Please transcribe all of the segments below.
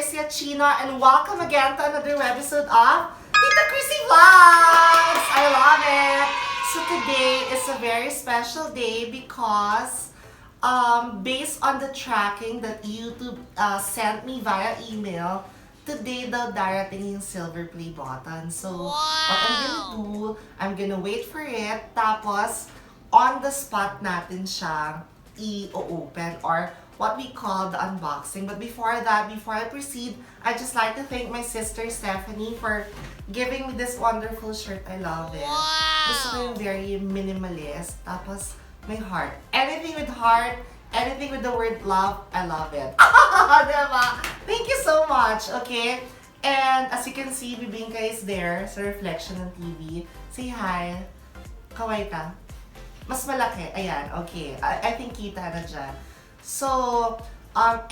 Krissy at Chino, and welcome again to another episode of Tita Krissy Vlogs! I love it! So today is a very special day because based on the tracking that YouTube sent me via email, today daw darating yung silver play button. So, what I'm gonna do, I'm gonna wait for it, tapos on the spot natin siya i-open or what we call the unboxing. But before that, before I proceed, I'd just like to thank my sister Stephanie for giving me this wonderful shirt. I love it. Gusto ko yung very minimalist. Tapos, may heart. Anything with heart, anything with the word love, I love it. Diba? Thank you so much, okay? And as you can see, Bibingka is there sa reflection ng TV. Say hi. Kaway ka. Mas malaki. Ayan, okay. I think kita na dyan. So,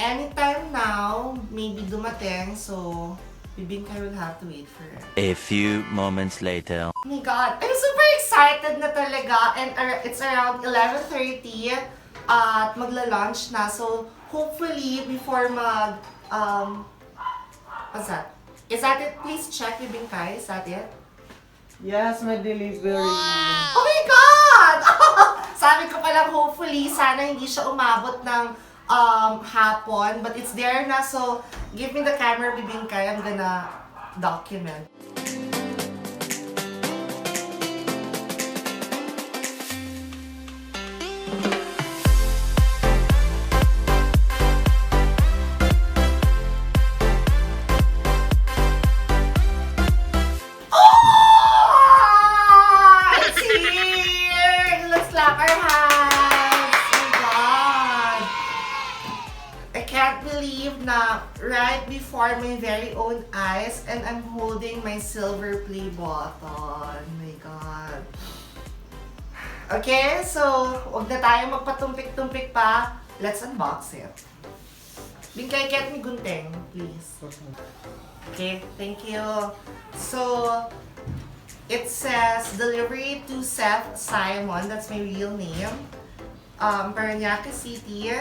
anytime now, maybe dumating, so Bibingka will have to wait for it. A few moments later. Oh my God, I'm super excited na talaga, and it's around 11:30 at magla-lunch na, so hopefully before what's that? Is that it? Please check, Bibingka, is that it? Yes, my delivery. Oh my God! Sabi ko palang hopefully, sana hindi siya umabot ng hapon. But it's there na, so give me the camera, Bibingka. I'm gonna document. Na right before my very own eyes, and I'm holding my silver play button. Oh my God. Okay, so huwag na tayo magpatumpik-tumpik pa. Let's unbox it. Bingkay, get me gunting, please. Okay, thank you. So, it says, delivery to Seth Simon, that's my real name. Parañaque City,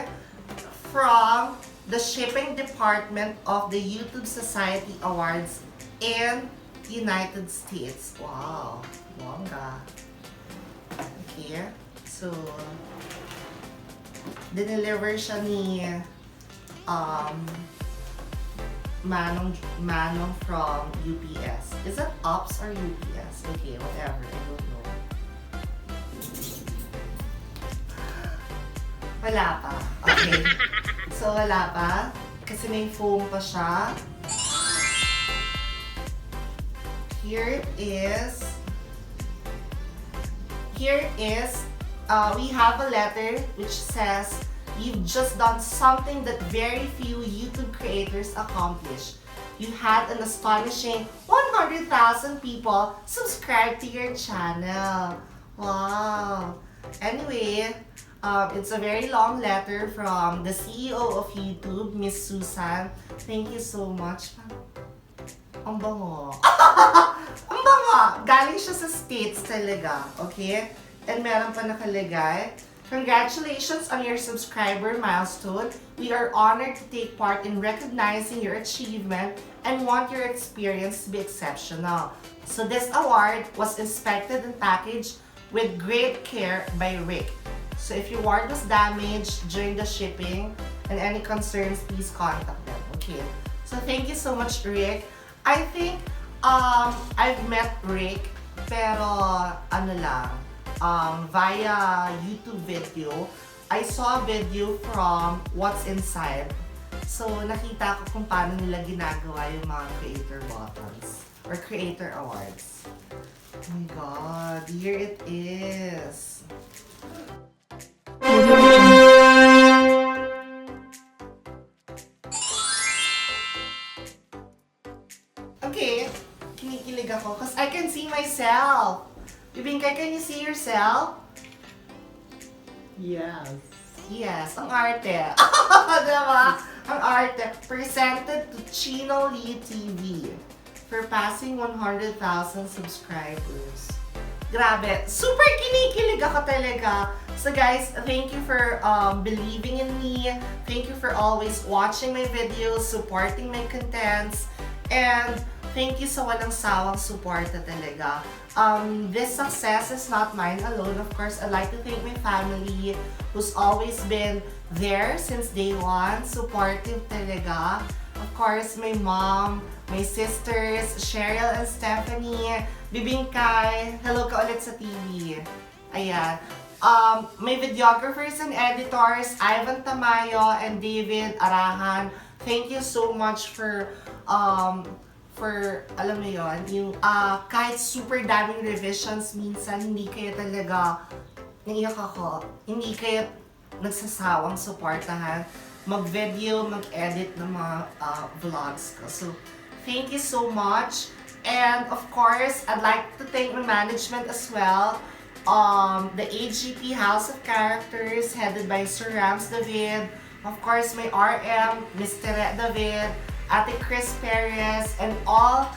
from the shipping department of the YouTube Society Awards in United States. Wow, bongga. Okay, so dineliver siya ni Manong from UPS. Is that Ops or UPS? Okay, whatever, I don't know. Wala pa. Okay. So, wala pa. Kasi may foam pa siya. Here is, we have a letter which says, you've just done something that very few YouTube creators accomplish. You had an astonishing 100,000 people subscribe to your channel. Wow. Anyway, it's a very long letter from the CEO of YouTube, Miss Susan. Thank you so much. Ang bango. Ang bango! Galing siya sa States talaga, okay? And meron pa nakalagay, congratulations on your subscriber milestone. We are honored to take part in recognizing your achievement and want your experience to be exceptional. So this award was inspected and packaged with great care by Rick. So if your ward was damaged during the shipping and any concerns, please contact them. Okay. So thank you so much, Rick. I think I've met Rick, pero ano lang, via YouTube video. I saw a video from What's Inside. So nakita ko kung paano nila ginagawa yung mga creator buttons or creator awards. Oh my God, here it is. Okay, kinikilig ako because I can see myself. Bibingka, can you see yourself? Yes. Yes, ang arte. Diba? Ang arte. Presented to Chino TV for passing 100,000 subscribers. Grabe, super kinikilig ako talaga. So guys, thank you for believing in me. Thank you for always watching my videos, supporting my contents, and thank you sa walang sawang suporta talaga. This success is not mine alone. Of course, I'd like to thank my family who's always been there since day one. Supportive talaga. Of course, my mom, my sisters, Cheryl and Stephanie, Bibingkay, hello ka ulit sa TV. Ayan. My videographers and editors, Ivan Tamayo and David Arahan, thank you so much for alam mo yon, yung kahit super daming revisions, minsan hindi kayo talaga, naiyak ako, hindi kayo nagsasawang supportahan mag-video, mag-edit ng mga vlogs ko. So, thank you so much. And of course, I'd like to thank my management as well. The AGP House of Characters, headed by Sir Rams David. Of course, my RM, Mr. David, Ate Chris Perez, and all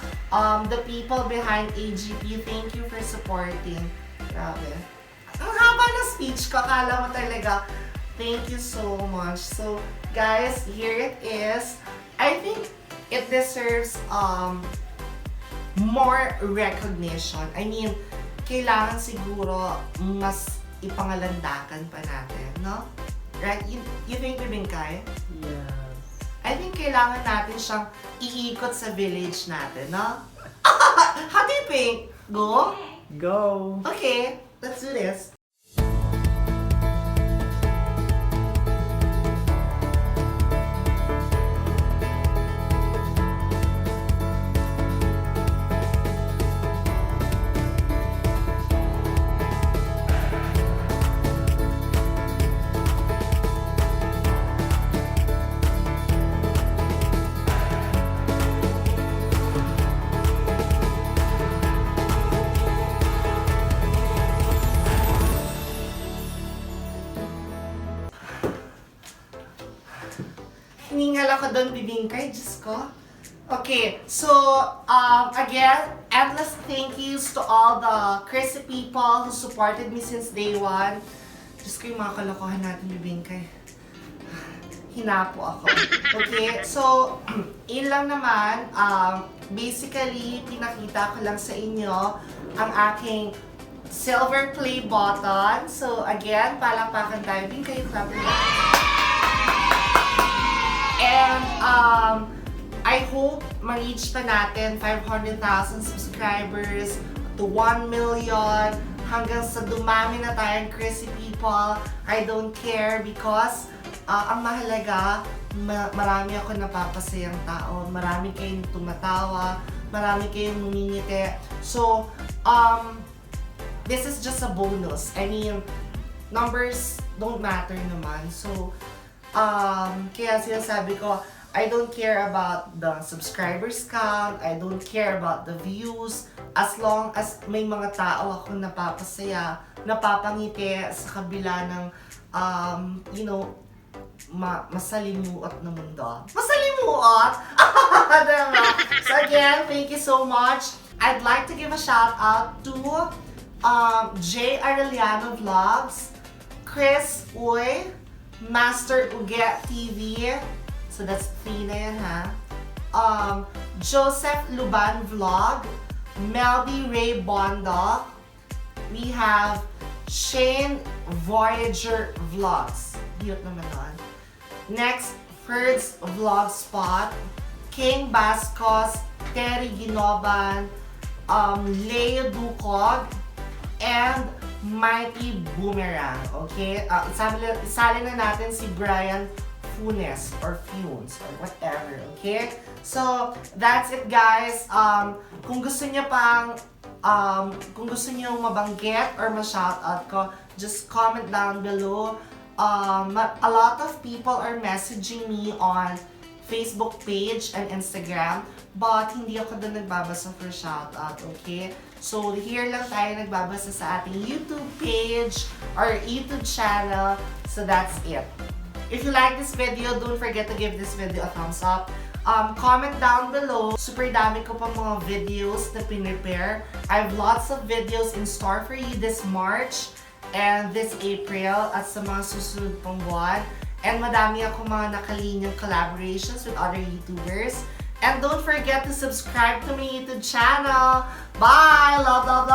the people behind AGP. Thank you for supporting. Grabe. Ang haba ng speech ko, akala mo talaga. Thank you so much. So, guys, here it is. I think it deserves more recognition. I mean, kailangan siguro mas ipangalandakan pa natin, no? Right? You think, Bibingkay? Yes. I think kailangan natin siyang iikot sa village natin, no? How do you think? Go? Go! Okay, let's do this. Hiningal ako doon, Bibingkay, Diyos ko. Okay, so, again, endless thank yous to all the Krissy People who supported me since day one. Diyos ko, yung mga kalokohan natin, Bibingkay. Hinapo ako. Okay, so, yun lang naman. Basically, pinakita ko lang sa inyo ang aking silver play button. So, again, palakpakan tayo. Bibingkay, clap your hands. And I hope ma-reach pa natin 500,000 subscribers to 1 million hanggang sa dumami na tayong Krissy People. I don't care because ang mahalaga, marami ako napapasayang tao, marami kayong tumatawa, marami kayong ngumingiti. So, this is just a bonus. I mean, numbers don't matter naman. So, kaya sinasabi ko, I don't care about the subscribers count, I don't care about the views, as long as may mga tao akong napapasaya, napapangiti sa kabila ng, you know, masalimuot na mundo. Masalimuot? Diba? So again, thank you so much. I'd like to give a shout out to J. Arellano Vlogs, Chris Uy, Master Uget TV, so that's 3 na yan ha. Joseph Luban Vlog, Melby Ray Bondoc, we have Shane Voyager Vlogs, cute naman nun. Next, Ferds Vlogspot, King Bascos, Terry Ginoban, Leo Ducog, and Mighty Boomerang, okay? Isali na natin si Brian Funes or Funes or whatever, okay? So, that's it guys. Kung gusto niyo pang, kung gusto niyo mabanggit or ma-shoutout ko, just comment down below. A lot of people are messaging me on Facebook page and Instagram, but hindi ako doon nagbabasa for shoutout, okay? So, here lang tayo nagbabasa sa ating YouTube page or YouTube channel. So, that's it. If you like this video, don't forget to give this video a thumbs up. Comment down below. Super dami ko pa mga videos na pinrepare. I have lots of videos in store for you this March and this April at sa mga susunod pang buwan. And madami ako mga nakalinyang collaborations with other YouTubers. And don't forget to subscribe to my YouTube channel. Bye! Love, love,